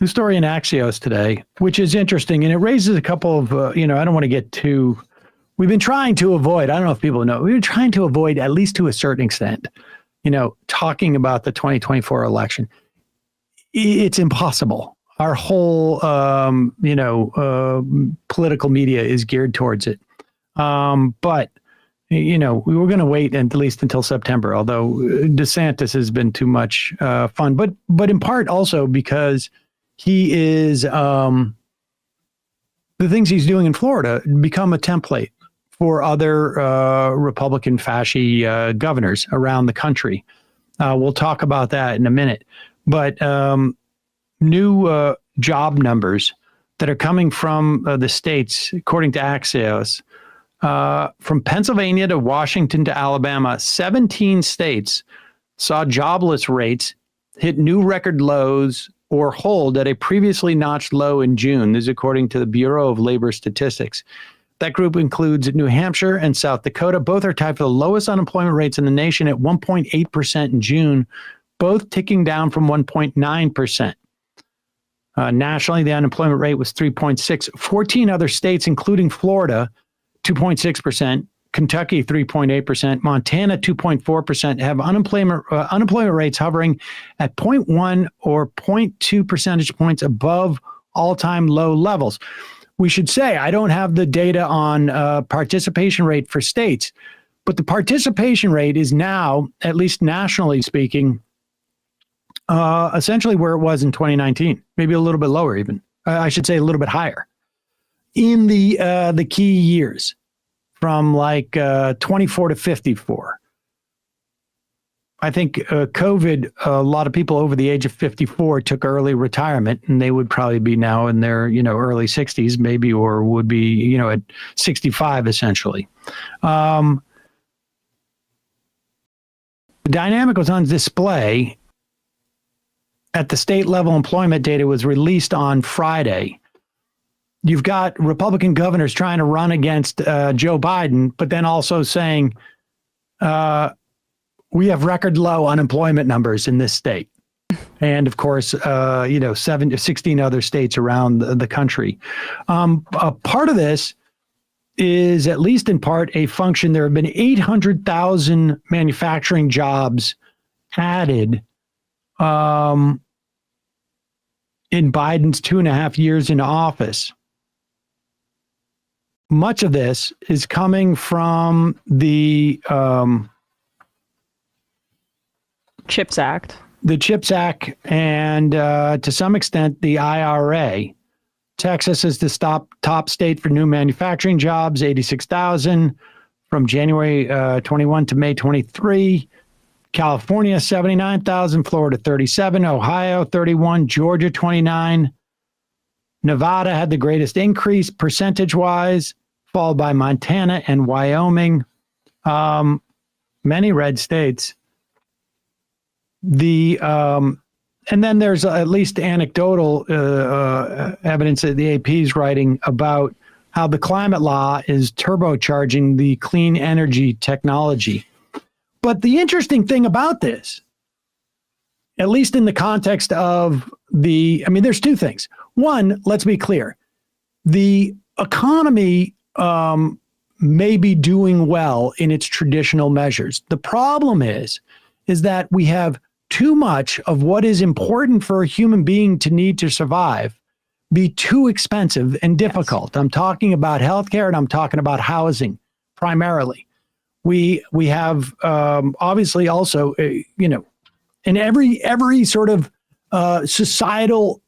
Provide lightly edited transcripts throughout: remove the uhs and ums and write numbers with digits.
the story in Axios today, which is interesting, and it raises a couple of, I don't want to get too, we've been trying to avoid, I don't know if people know, we've been trying to avoid, at least to a certain extent, talking about the 2024 election. It's impossible. Our whole, political media is geared towards it. But we were going to wait at least until September, although DeSantis has been too much fun, but in part also because he is, the things he's doing in Florida become a template for other Republican fasci governors around the country. We'll talk about that in a minute. But new job numbers that are coming from the states, according to Axios, from Pennsylvania to Washington to Alabama, 17 states saw jobless rates hit new record lows or hold at a previously notched low in June. This is according to the Bureau of Labor Statistics. That group includes New Hampshire and South Dakota. Both are tied for the lowest unemployment rates in the nation at 1.8% in June, both ticking down from 1.9%. Nationally, the unemployment rate was 3.6%. 14 other states, including Florida, 2.6%, Kentucky 3.8%, Montana 2.4% have unemployment rates hovering at 0.1 or 0.2 percentage points above all-time low levels. We should say I don't have the data on participation rate for states, but the participation rate is now, at least nationally speaking, essentially where it was in 2019, maybe a little bit lower even. I should say a little bit higher. In the key years from like 24 to 54. I think COVID, a lot of people over the age of 54 took early retirement, and they would probably be now in their, early 60s maybe, or would be, at 65 essentially. The dynamic was on display at the state level. Employment data was released on Friday. You've got Republican governors trying to run against Joe Biden, but then also saying we have record low unemployment numbers in this state. And of course, 16 other states around the country. A part of this is, at least in part, a function. There have been 800,000 manufacturing jobs added in Biden's 2.5 years in office. Much of this is coming from the CHIPS Act. The CHIPS Act and to some extent the IRA. Texas is the top state for new manufacturing jobs, 86,000 from January 21 to May 23. California, 79,000, Florida, 37, Ohio, 31, Georgia, 29. Nevada had the greatest increase percentage-wise, followed by Montana and Wyoming. Many red states. And then there's at least anecdotal evidence that the AP is writing about how the climate law is turbocharging the clean energy technology. But the interesting thing about this, at least in the context of there's two things. One, let's be clear. The economy may be doing well in its traditional measures. The problem is that we have too much of what is important for a human being to need to survive be too expensive and difficult. Yes. I'm talking about healthcare and I'm talking about housing primarily. We have obviously also, in every sort of societal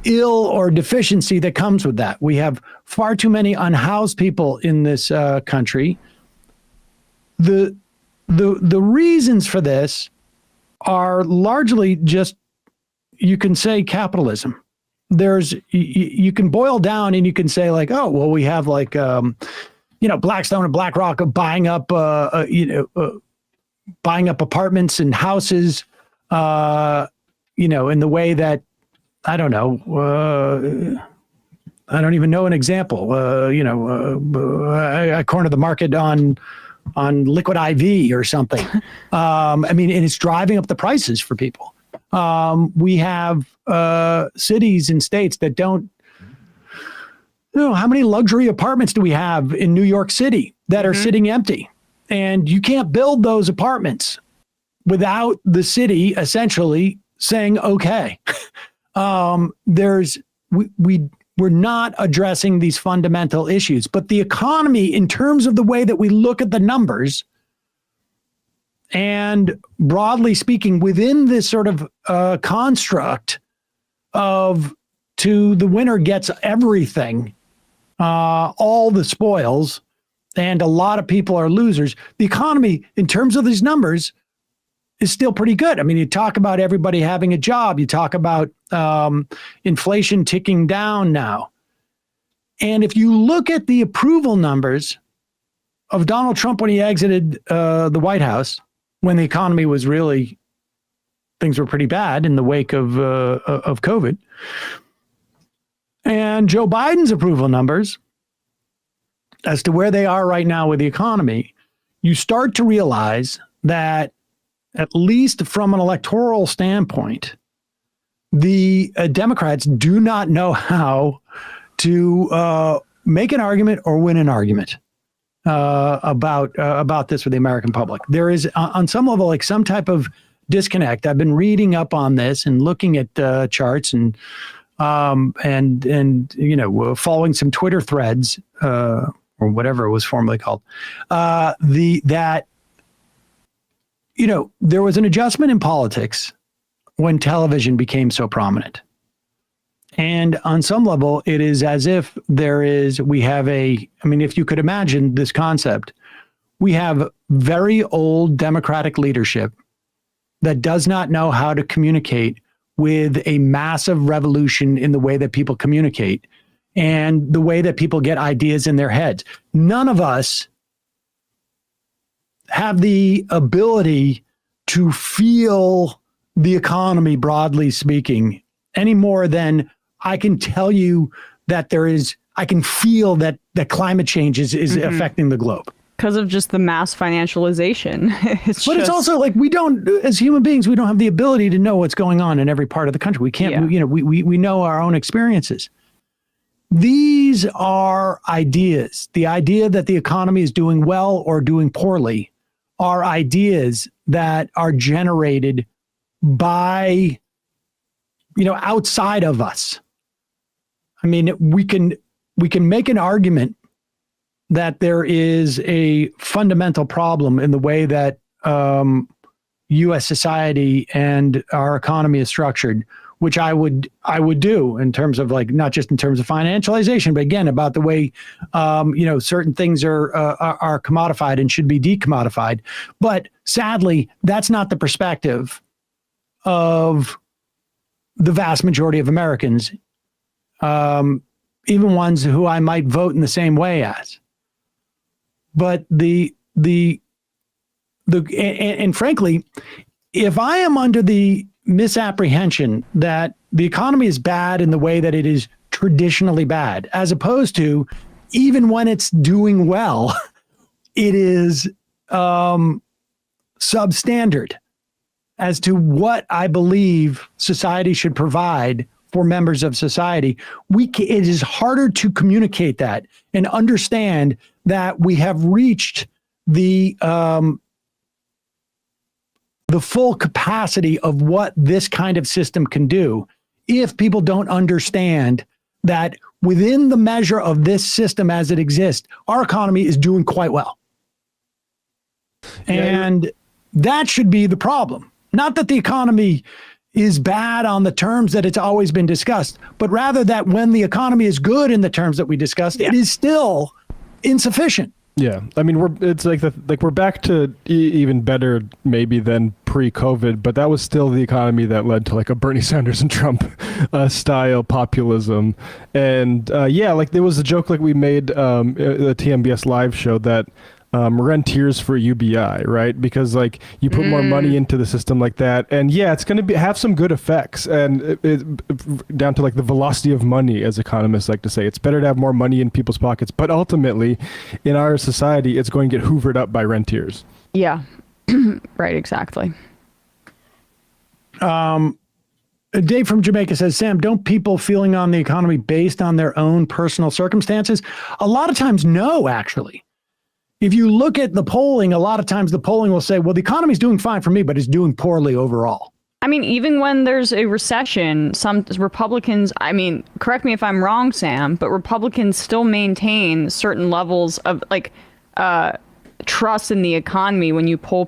ill or deficiency that comes with that. We have far too many unhoused people in this country. The reasons for this are largely just, you can say, capitalism. You can boil down and you can say like, oh, well, we have like, Blackstone and BlackRock buying up apartments and houses, in the way that, I don't know, I don't even know an example. I corner the market on liquid IV or something. And it's driving up the prices for people. We have cities and states that don't. How many luxury apartments do we have in New York City that are sitting empty? And you can't build those apartments without the city essentially saying, okay, we're not addressing these fundamental issues. But the economy, in terms of the way that we look at the numbers, and broadly speaking, within this sort of construct of the winner gets everything, all the spoils, and a lot of people are losers. The economy, in terms of these numbers, is still pretty good. I mean, you talk about everybody having a job. You talk about inflation ticking down now. And if you look at the approval numbers of Donald Trump when he exited the White House, when the economy was really, things were pretty bad in the wake of COVID, and Joe Biden's approval numbers as to where they are right now with the economy, you start to realize that, at least from an electoral standpoint, the Democrats do not know how to make an argument or win an argument about this for the American public. There is, on some level, like some type of disconnect. I've been reading up on this and looking at charts and following some Twitter threads or whatever it was formerly called. There was an adjustment in politics when television became so prominent. And on some level, it is as if if you could imagine this concept, we have very old Democratic leadership that does not know how to communicate with a massive revolution in the way that people communicate and the way that people get ideas in their heads. None of us have the ability to feel the economy, broadly speaking, any more than I can tell you that I can feel that climate change is affecting the globe. Because of just the mass financialization. It's also like we don't, as human beings, we don't have the ability to know what's going on in every part of the country. We can't, we know our own experiences. These are ideas. The idea that the economy is doing well or doing poorly are ideas that are generated by, outside of us. I mean, we can make an argument that there is a fundamental problem in the way that U.S. society and our economy is structured, which I would do in terms of not just in terms of financialization, but again about the way certain things are commodified and should be decommodified. But sadly, that's not the perspective of the vast majority of Americans, even ones who I might vote in the same way as. But and frankly, if I am under the misapprehension that the economy is bad in the way that it is traditionally bad, as opposed to even when it's doing well, it is substandard as to what I believe society should provide for members of society, it is harder to communicate that and understand that we have reached the full capacity of what this kind of system can do if people don't understand that within the measure of this system as it exists, our economy is doing quite well. And that should be the problem. Not that the economy is bad on the terms that it's always been discussed, but rather that when the economy is good in the terms that we discussed, it is still insufficient. Yeah, I mean, we're back to even better maybe than pre-COVID, but that was still the economy that led to a Bernie Sanders and Trump style populism. And there was a joke we made the TMBS live show that rentiers for UBI, right? Because you put more money into the system like that, and it's going to have some good effects, and down to the velocity of money, as economists like to say. It's better to have more money in people's pockets, but ultimately, in our society, it's going to get hoovered up by rentiers. Yeah, right, exactly. Dave from Jamaica says, Sam, don't people feeling on the economy based on their own personal circumstances? A lot of times, no, actually. If you look at the polling, a lot of times the polling will say, well, the economy's doing fine for me, but it's doing poorly overall. I mean, even when there's a recession, some Republicans, I mean, correct me if I'm wrong, Sam, but Republicans still maintain certain levels of trust in the economy. When you poll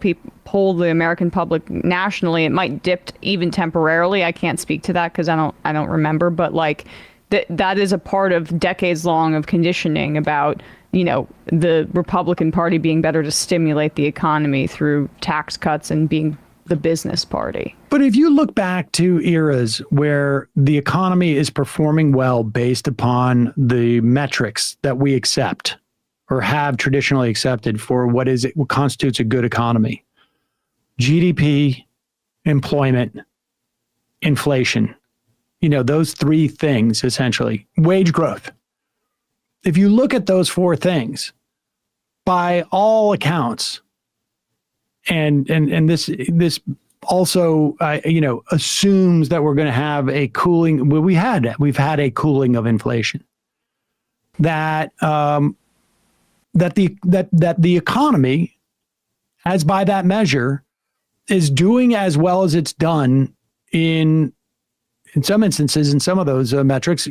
the American public nationally, it might dip even temporarily. I can't speak to that because I don't remember, but like that is a part of decades long of conditioning about, you know, the Republican Party being better to stimulate the economy through tax cuts and being the business party. But if you look back to eras where the economy is performing well based upon the metrics that we accept or have traditionally accepted for what constitutes a good economy, GDP, employment, inflation, you know, those three things, essentially, wage growth. If you look at those four things, by all accounts, and this also assumes that we're going to have a cooling. Well, we've had a cooling of inflation. That the economy, as by that measure, is doing as well as it's done in some instances, in some of those metrics,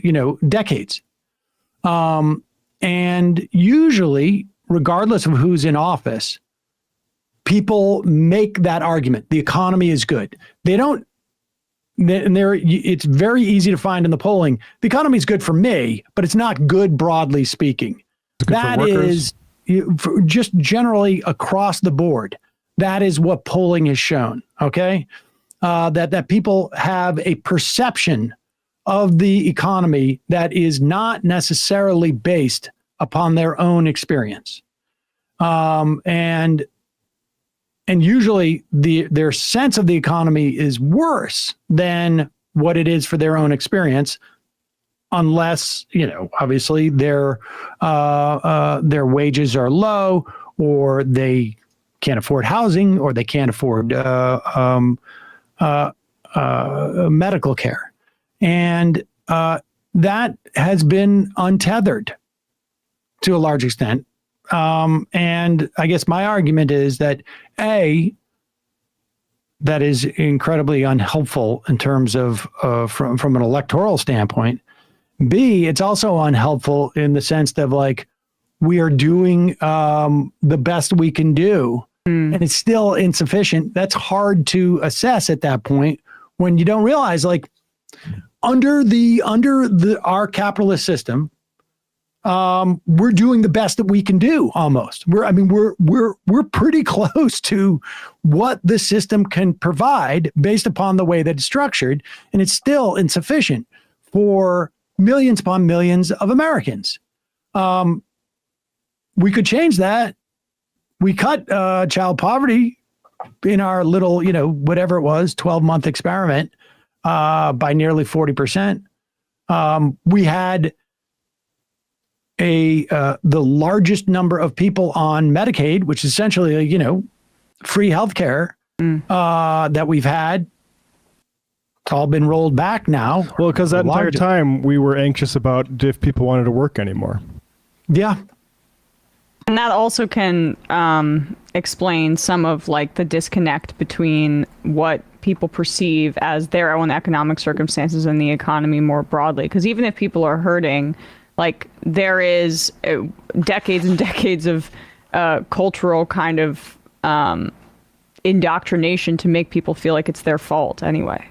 decades. And usually, regardless of who's in office, people make that argument. The economy is good. It's very easy to find in the polling. The economy is good for me, but it's not good broadly speaking. That is just generally across the board. That is what polling has shown. Okay. That people have a perception of the economy that is not necessarily based upon their own experience. And usually their sense of the economy is worse than what it is for their own experience, unless, obviously their wages are low, or they can't afford housing, or they can't afford medical care. And that has been untethered to a large extent. And I guess my argument is that that is incredibly unhelpful in terms of from an electoral standpoint. B, it's also unhelpful in the sense that like we are doing the best we can do, and it's still insufficient. That's hard to assess at that point when you don't realize like under our capitalist system. We're doing the best that we can do almost. We're pretty close to what the system can provide based upon the way that it's structured, and it's still insufficient for millions upon millions of Americans. We could change that. We cut child poverty in our little, whatever it was, 12-month experiment by nearly 40%. We had the largest number of people on Medicaid, which is essentially, free healthcare that we've had. It's all been rolled back now. Well, because that entire time we were anxious about if people wanted to work anymore. Yeah. And that also can explain some of like the disconnect between what people perceive as their own economic circumstances and the economy more broadly. Because even if people are hurting, like there is decades and decades of cultural kind of indoctrination to make people feel like it's their fault anyway.